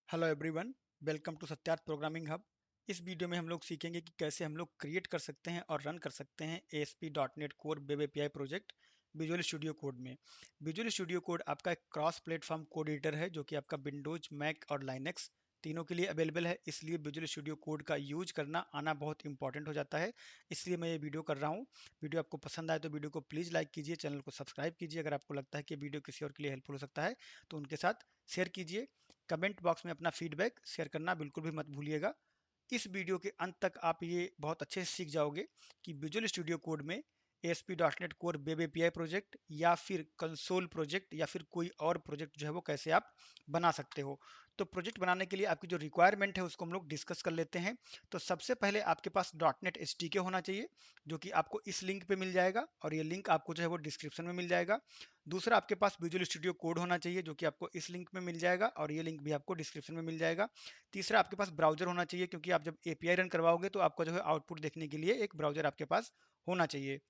Hello everyone, welcome to Satyarth programming hub. इस video में हम लोग सीखेंगे कि कैसे हम लोग क्रिएट कर सकते हैं और रन कर सकते हैं ASP.NET core web API project visual studio code में। विजुअल स्टूडियो कोड आपका एक क्रॉस प्लेटफॉर्म कोड एडिटर है जो कि आपका विंडोज, मैक और लाइनेक्स तीनों के लिए अवेलेबल है। इसलिए विजुअल स्टूडियो कोड का यूज करना आना बहुत इंपॉर्टेंट हो जाता है। इसलिए मैं ये वीडियो कर रहा हूँ। वीडियो आपको पसंद आए तो वीडियो को प्लीज़ लाइक कीजिए, चैनल को सब्सक्राइब कीजिए। अगर आपको लगता है कि वीडियो किसी और के लिए हेल्पफुल हो सकता है तो उनके साथ शेयर कीजिए। कमेंट बॉक्स में अपना फीडबैक शेयर करना बिल्कुल भी मत भूलिएगा। इस वीडियो के अंत तक आप ये बहुत अच्छे से सीख जाओगे कि विजुअल स्टूडियो कोड में ASP.NET core web API project या फिर कंसोल प्रोजेक्ट या फिर कोई और प्रोजेक्ट जो है वो कैसे आप बना सकते हो। तो प्रोजेक्ट बनाने के लिए आपकी जो रिक्वायरमेंट है उसको हम लोग डिस्कस कर लेते हैं। तो सबसे पहले आपके पास .NET SDK होना चाहिए जो कि आपको इस लिंक पे मिल जाएगा और ये लिंक आपको जो है वो डिस्क्रिप्शन में मिल जाएगा। दूसरा आपके पास विजुअल स्टूडियो कोड होना चाहिए जो कि आपको इस लिंक में मिल जाएगा और ये लिंक भी आपको डिस्क्रिप्शन में मिल जाएगा। तीसरा आपके पास ब्राउजर होना चाहिए क्योंकि आप जब एपीआई रन करवाओगे तो आपको जो है आउटपुट देखने के लिए एक ब्राउजर आपके पास होना चाहिए।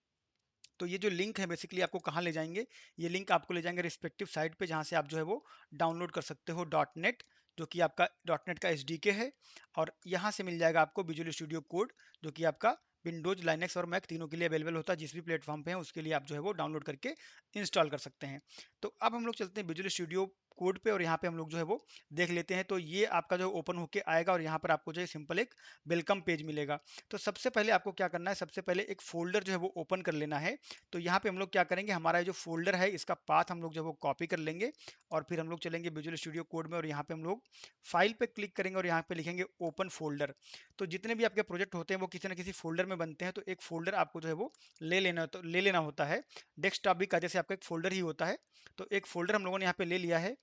तो ये जो लिंक है बेसिकली आपको कहाँ ले जाएंगे, ये लिंक आपको ले जाएंगे रिस्पेक्टिव साइट पे जहाँ से आप जो है वो डाउनलोड कर सकते हो .NET जो कि आपका .NET का SDK है। और यहाँ से मिल जाएगा आपको विजुअल स्टूडियो कोड जो कि आपका विंडोज, लाइनेक्स और मैक तीनों के लिए अवेलेबल होता है। जिस भी प्लेटफॉर्म पे है उसके लिए आप जो है वो डाउनलोड करके इंस्टॉल कर सकते हैं। तो अब हम लोग चलते हैं विजुअल स्टूडियो कोड पे और यहाँ पे हम लोग जो है वो देख लेते हैं। तो ये आपका जो ओपन होके आएगा और यहाँ पर आपको जो है सिंपल एक वेलकम पेज मिलेगा। तो सबसे पहले आपको क्या करना है, सबसे पहले एक फोल्डर जो है वो ओपन कर लेना है। तो यहाँ पे हम लोग क्या करेंगे, हमारा जो फोल्डर है इसका पाथ हम लोग जो है वो कॉपी कर लेंगे और फिर हम लोग चलेंगे विजुअल स्टूडियो कोड में और यहाँ पे हम लोग फाइल पे क्लिक करेंगे और यहाँ पे लिखेंगे ओपन फोल्डर। तो जितने भी आपके प्रोजेक्ट होते हैं वो किसी ना किसी फोल्डर में बनते हैं, तो एक फोल्डर आपको जो है वो ले लेना होता है। डेस्कटॉप भी का जैसे आपका एक फोल्डर ही होता है। तो एक फोल्डर हम लोगों ने यहाँ पे ले लिया है।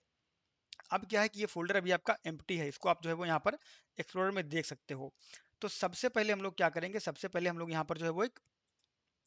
अब क्या है कि ये फोल्डर अभी आपका एम्प्टी है, इसको आप जो है वो यहाँ पर एक्सप्लोरर में देख सकते हो। तो सबसे पहले हम लोग क्या करेंगे, सबसे पहले हम लोग यहाँ पर जो है वो एक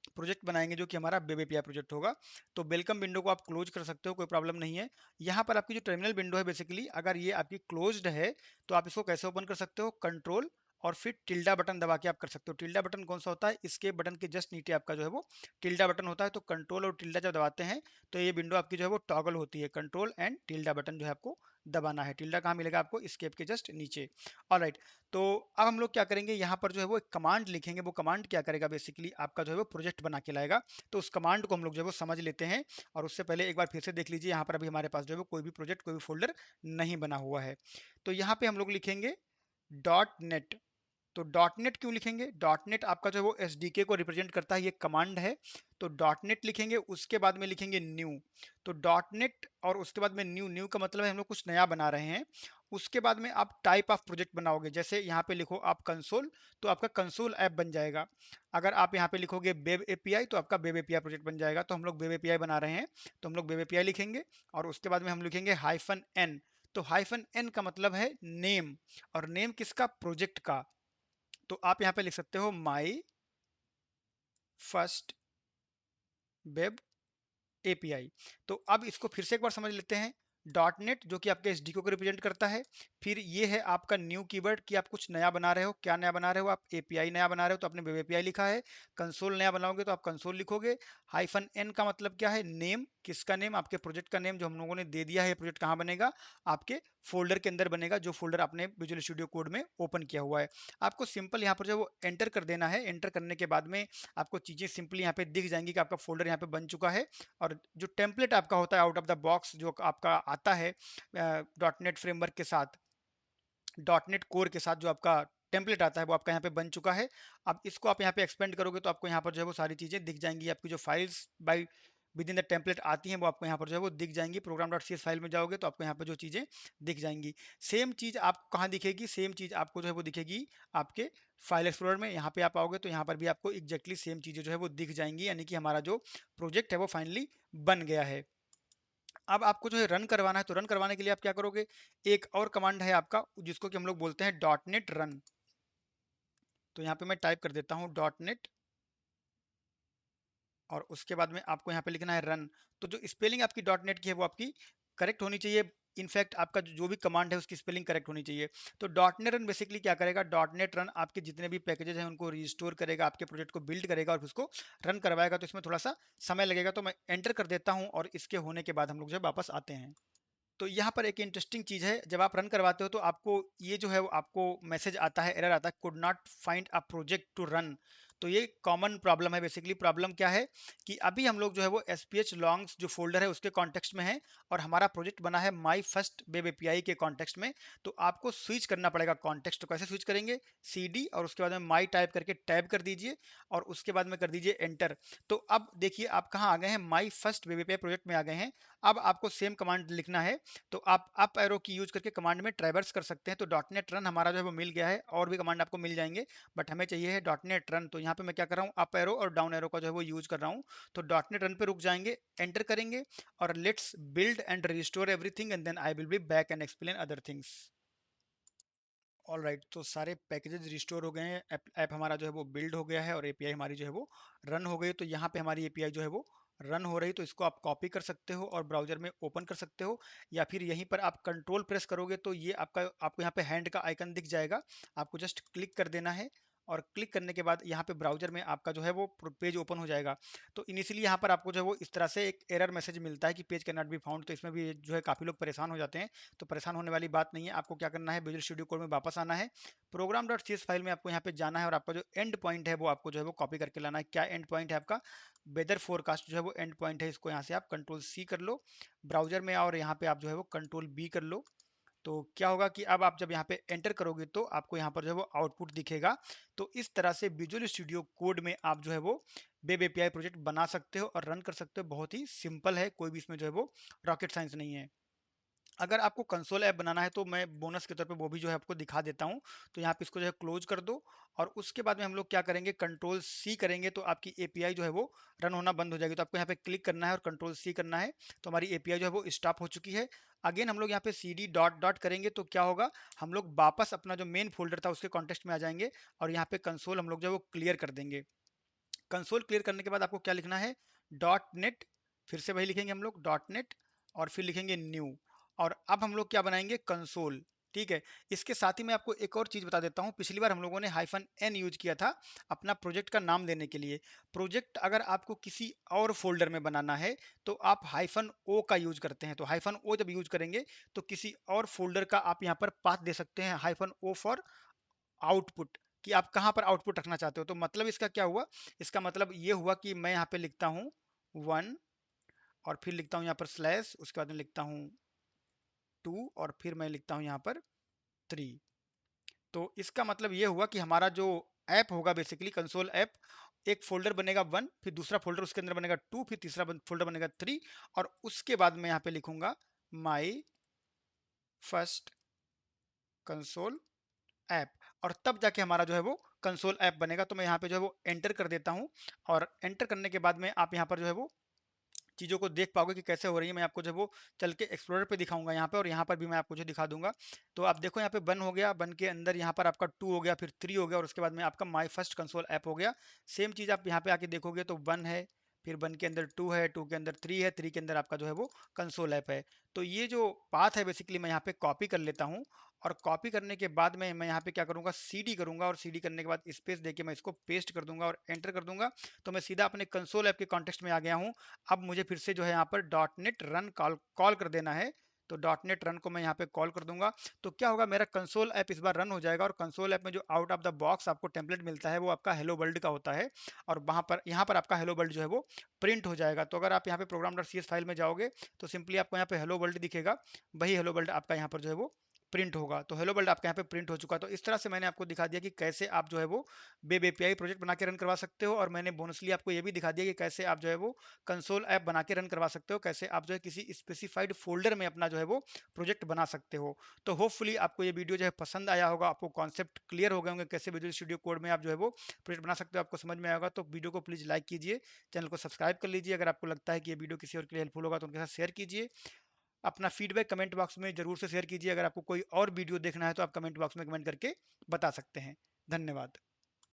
प्रोजेक्ट बनाएंगे जो कि हमारा वेब एपीआई प्रोजेक्ट होगा। तो वेलकम विंडो को आप क्लोज कर सकते हो, कोई प्रॉब्लम नहीं है। यहाँ पर आपकी जो टर्मिनल विंडो है बेसिकली अगर ये आपकी क्लोज्ड है तो आप इसको कैसे ओपन कर सकते हो, कंट्रोल और फिर टिल्डा बटन दबा के आप कर सकते हो। टिल्डा बटन कौन सा होता है, इसके बटन के जस्ट नीचे आपका जो है वो टिल्डा बटन होता है। तो कंट्रोल और टिल्डा जब दबाते हैं तो ये विंडो आपकी जो है वो टॉगल होती है। कंट्रोल एंड टिल्डा बटन जो है आपको दबाना है। टिल्डा कहाँ मिलेगा आपको, स्केप के जस्ट नीचे। ऑलराइट, तो अब हम लोग क्या करेंगे, यहाँ पर जो है वो एक कमांड लिखेंगे। वो कमांड क्या करेगा, बेसिकली आपका जो है वो प्रोजेक्ट बना के लाएगा। तो उस कमांड को हम लोग जो है वो समझ लेते हैं। और उससे पहले एक बार फिर से देख लीजिए, यहाँ पर अभी हमारे पास जो है वो कोई भी प्रोजेक्ट, कोई भी फोल्डर नहीं बना हुआ है। तो यहाँ पे हम लोग लिखेंगे .NET। तो डॉट नेट क्यों लिखेंगे, डॉट नेट आपका जो है वो एसडीके को रिप्रेजेंट करता है, ये कमांड है। तो डॉट नेट लिखेंगे, उसके बाद में लिखेंगे न्यू। तो डॉट नेट और उसके बाद में न्यू, न्यू का मतलब है हम लोग कुछ नया बना रहे हैं। उसके बाद में आप टाइप ऑफ प्रोजेक्ट बनाओगे, जैसे यहाँ पे लिखो आप कंसोल, तो आपका कंसोल ऐप बन जाएगा। अगर आप यहाँ पे लिखोगे वेब एपीआई तो आपका वेब एपीआई प्रोजेक्ट बन जाएगा। तो हम लोग वेब एपीआई बना रहे हैं तो हम लोग वेब एपीआई लिखेंगे और उसके बाद में हम लिखेंगे -n। तो -n का मतलब है नेम, और नेम किसका, प्रोजेक्ट का। तो आप यहाँ पे लिख सकते हो माई फर्स्ट वेब एपीआई। तो अब इसको फिर से एक बार समझ लेते हैं। डॉट नेट जो कि आपके एसडीको को रिप्रेजेंट करता है। फिर ये है आपका न्यू कीवर्ड कि आप कुछ नया बना रहे हो। क्या नया बना रहे हो, आप एपीआई नया बना रहे हो तो आपने वेब एपीआई लिखा है। कंसोल नया बनाओगे तो आप कंसोल लिखोगे। -n का मतलब क्या है, नेम, किसका नेम, आपके प्रोजेक्ट का नेम जो हम लोगों ने दे दिया है। प्रोजेक्ट कहाँ बनेगा, आपके फोल्डर के अंदर बनेगा, जो फोल्डर आपने विजुअल स्टूडियो कोड में ओपन किया हुआ है। आपको सिंपल यहाँ पर जो वो एंटर कर देना है। एंटर करने के बाद में आपको चीजें सिंपली यहाँ पे दिख जाएंगी कि आपका फोल्डर यहाँ पे बन चुका है। और जो टेम्पलेट आपका होता है आउट ऑफ द बॉक्स जो आपका आता है डॉट नेट फ्रेमवर्क के साथ, डॉट नेट कोर के साथ जो आपका टेम्पलेट आता है वो आपका यहाँ पे बन चुका है। अब इसको आप यहाँ पे एक्सपेंड करोगे तो आपको यहाँ पर जो है वो सारी चीजें दिख जाएंगी। आपकी जो files by with in the template आती हैं वो आपको यहाँ पर जो है वो दिख जाएंगी। program.cs फाइल में जाओगे तो आपको यहाँ पर जो चीजें दिख जाएंगी। सेम चीज आपको कहाँ दिखेगी, सेम चीज आपको जो है वो दिखेगी आपके फाइल एक्सप्लोरर में। यहाँ पे आप आओगे तो यहाँ पर भी आपको एग्जैक्टली सेम चीजें जो है वो दिख जाएंगी, यानी कि हमारा जो प्रोजेक्ट है वो फाइनली बन गया है। अब आपको जो है रन करवाना है, तो रन करवाने के लिए आप क्या करोगे, एक और कमांड है आपका जिसको कि हम लोग बोलते हैं डॉट नेट रन। तो यहाँ पे मैं टाइप कर देता हूँ डॉट नेट और उसके बाद में आपको यहाँ पे लिखना है रन। तो जो स्पेलिंग आपकी डॉट नेट की है वो आपकी करेक्ट होनी चाहिए। इनफैक्ट आपका जो भी कमांड है उसकी स्पेलिंग करेक्ट होनी चाहिए। तो डॉट नेट रन बेसिकली क्या करेगा, डॉट नेट रन आपके जितने भी पैकेजेस हैं उनको रिस्टोर करेगा, आपके प्रोजेक्ट को बिल्ड करेगा और फिर उसको रन करवाएगा। तो इसमें थोड़ा सा समय लगेगा, तो मैं एंटर कर देता हूँ और इसके होने के बाद हम लोग जो है वापस आते हैं। तो यहाँ पर एक इंटरेस्टिंग चीज़ है, जब आप रन करवाते हो तो आपको ये जो है वो आपको मैसेज आता है, एरर आता है, could not find a project to run. तो ये कॉमन प्रॉब्लम है। बेसिकली प्रॉब्लम क्या है कि अभी हम लोग जो है वो एसपीएच लॉन्ग्स जो फोल्डर है उसके कॉन्टेक्स्ट में है, और हमारा प्रोजेक्ट बना है माई फर्स्ट वेब एपीआई के कॉन्टेक्स्ट में। तो आपको स्विच करना पड़ेगा कॉन्टेक्स्ट। तो कैसे स्विच करेंगे? सीडी और उसके बाद में माई टाइप करके टैब कर दीजिए, और उसके बाद में कर दीजिए एंटर। तो अब देखिए आप कहाँ आ गए हैं, my first web API project में आ गए हैं। अब आपको सेम कमांड लिखना है। तो आप अप एरो की यूज करके कमांड में ट्रैवर्स कर सकते हैं। तो डॉट नेट रन हमारा जो है वो मिल गया है, और भी कमांड आपको मिल जाएंगे, बट हमें चाहिए है डॉट नेट रन। तो यहाँ पे मैं क्या कर रहा हूँ, अप एरो और डाउन एरो का जो है वो यूज कर रहा हूँ। तो डॉट नेट रन पे रुक जाएंगे, एंटर करेंगे, और let's build and restore everything and then I will be back and explain other things. All right, तो सारे पैकेजेस रिस्टोर हो गए हैं, ऐप हमारा जो है वो बिल्ड हो गया है, और एपीआई हमारी जो है वो रन हो गई। तो यहाँ पे हमारी एपीआई जो है वो रन हो रही। तो इसको आप कॉपी कर सकते हो और ब्राउजर में ओपन कर सकते हो, या फिर यहीं पर आप कंट्रोल प्रेस करोगे तो ये आपको यहाँ पे हैंड का आइकन दिख जाएगा। आपको जस्ट क्लिक कर देना है, और क्लिक करने के बाद यहाँ पे ब्राउजर में आपका जो है वो पेज ओपन हो जाएगा। तो इनिशियली यहाँ पर आपको जो है वो इस तरह से एक एरर मैसेज मिलता है कि page can not be found. तो इसमें भी जो है काफ़ी लोग परेशान हो जाते हैं। तो परेशान होने वाली बात नहीं है। आपको क्या करना है, विजुअल स्टूडियो कोड में वापस आना है, program dot C S file में आपको यहाँ पे जाना है, और आपका जो एंड पॉइंट है वो आपको जो है वो कॉपी करके लाना है। क्या एंड पॉइंट है आपका? वेदर फोरकास्ट जो है वो एंड पॉइंट है। इसको यहाँ से आप कंट्रोल सी कर लो, ब्राउजर में आओ, और यहाँ पे आप जो है वो कंट्रोल बी कर लो। तो क्या होगा कि अब आप जब यहाँ पे एंटर करोगे तो आपको यहाँ पर जो है वो आउटपुट दिखेगा। तो इस तरह से विजुअल स्टूडियो कोड में आप जो है वो वेब एपीआई प्रोजेक्ट बना सकते हो और रन कर सकते हो। बहुत ही सिंपल है, कोई भी इसमें जो है वो रॉकेट साइंस नहीं है। अगर आपको कंसोल ऐप बनाना है तो मैं बोनस के तौर पे वो भी जो है आपको दिखा देता हूँ। तो यहाँ पे इसको जो है क्लोज कर दो, और उसके बाद में हम लोग क्या करेंगे, कंट्रोल सी करेंगे तो आपकी एपीआई जो है वो रन होना बंद हो जाएगी। तो आपको यहाँ पे क्लिक करना है और कंट्रोल सी करना है। तो हमारी एपीआई जो है वो स्टॉप हो चुकी है। अगेन हम लोग यहाँ पे सी डी डॉट डॉट करेंगे तो क्या होगा, हम लोग वापस अपना जो मेन फोल्डर था उसके कॉन्टेक्स्ट में आ जाएंगे, और यहाँ पे कंसोल हम लोग जो है वो क्लियर कर देंगे। कंसोल क्लियर करने के बाद आपको क्या लिखना है, डॉट नेट, फिर से वही लिखेंगे हम लोग डॉट नेट, और फिर लिखेंगे न्यू। और अब हम लोग क्या बनाएंगे, कंसोल। ठीक है। इसके साथ ही मैं आपको एक और चीज बता देता हूँ। पिछली बार हम लोगों ने हाइफन एन यूज किया था अपना प्रोजेक्ट का नाम देने के लिए। प्रोजेक्ट अगर आपको किसी और फोल्डर में बनाना है तो आप हाइफन ओ का यूज करते हैं। तो हाइफन ओ जब यूज करेंगे तो किसी और फोल्डर का आप यहाँ पर पाथ दे सकते हैं, हाइफन ओ फॉर आउटपुट, कि आप कहाँ पर आउटपुट रखना चाहते हो। तो मतलब इसका क्या हुआ, इसका मतलब ये हुआ कि मैं यहाँ पे लिखता हूँ 1, और फिर लिखता हूँ यहाँ पर स्लैश, उसके बाद में लिखता हूँ 2, और फिर मैं लिखता हूँ यहाँ पर 3। तो इसका मतलब ये हुआ कि हमारा जो ऐप होगा, बेसिकली कंसोल ऐप, एक फोल्डर बनेगा 1, फिर दूसरा फोल्डर उसके अंदर बनेगा 2, फिर तीसरा फोल्डर बनेगा 3, और उसके बाद मैं यहाँ पे लिखूंगा माई फर्स्ट कंसोल ऐप, और तब जाके हमारा जो है वो कंसोल ऐप बनेगा। तो मैं यहाँ पे जो है वो एंटर कर देता हूँ, और एंटर करने के बाद में आप यहाँ पर जो है वो चीज़ों को देख पाओगे कि कैसे हो रही है। मैं आपको जो है वो चल के एक्सप्लोरर पे दिखाऊंगा यहाँ पे, और यहाँ पर भी मैं आपको जो दिखा दूंगा। तो आप देखो यहाँ पे बन हो गया, बन के अंदर यहाँ पर आपका 2 हो गया, फिर 3 हो गया, और उसके बाद में आपका माई फर्स्ट कंसोल ऐप हो गया। सेम चीज़ आप यहाँ पे आके देखोगे तो 1 है, फिर 1 के अंदर 2 है, 2 के अंदर 3 है, 3 के अंदर आपका जो है वो कंसोल ऐप है। तो ये जो पाथ है बेसिकली मैं यहाँ पे कॉपी कर लेता हूँ, और कॉपी करने के बाद में मैं यहाँ पे क्या करूँगा, सीडी करूँगा, और सीडी करने के बाद स्पेस देके मैं इसको पेस्ट कर दूंगा और एंटर कर दूंगा। तो मैं सीधा अपने कंसोल ऐप के कॉन्टेक्स्ट में आ गया हूँ। अब मुझे फिर से जो है यहाँ पर dot net run call call कर देना है। तो डॉट नेट रन को मैं यहाँ पे कॉल कर दूंगा। तो क्या होगा, मेरा कंसोल ऐप इस बार रन हो जाएगा, और कंसोल ऐप में जो आउट ऑफ द बॉक्स आपको टेम्पलेट मिलता है वो आपका हेलो वर्ल्ड का होता है, और वहाँ पर यहाँ पर आपका हेलो वर्ल्ड जो है वो प्रिंट हो जाएगा। तो अगर आप यहाँ पे program dot C S file में जाओगे तो सिंपली आपको यहाँ पे हेलो वर्ल्ड दिखेगा, वही हेलो वर्ल्ड आपका यहाँ पर जो है वो प्रिंट होगा। तो हेलो वर्ल्ड आपके यहाँ पे प्रिंट हो चुका। तो इस तरह से मैंने आपको दिखा दिया कि कैसे आप जो है वो वेब एपीआई प्रोजेक्ट बना के रन करवा सकते हो, और मैंने बोनसली आपको ये भी दिखा दिया कि कैसे आप जो है वो कंसोल ऐप बना के रन करवा सकते हो, कैसे आप जो है किसी स्पेसिफाइड फोल्डर में अपना जो है वो प्रोजेक्ट बना सकते हो। तो होपफुली आपको ये वीडियो जो है पसंद आया होगा, आपको कॉन्सेप्ट क्लियर हो गए होंगे कैसे विजुअल स्टूडियो कोड में आप जो है वो प्रोजेक्ट बना सकते हो, आपको समझ में आएगा। तो वीडियो को प्लीज़ लाइक कीजिए, चैनल को सब्सक्राइब कर लीजिए। अगर आपको लगता है कि ये वीडियो किसी और के लिए हेल्पफुल होगा तो उनके साथ शेयर कीजिए। अपना फीडबैक कमेंट बॉक्स में जरूर से शेयर कीजिए। अगर आपको कोई और वीडियो देखना है तो आप कमेंट बॉक्स में कमेंट करके बता सकते हैं। धन्यवाद।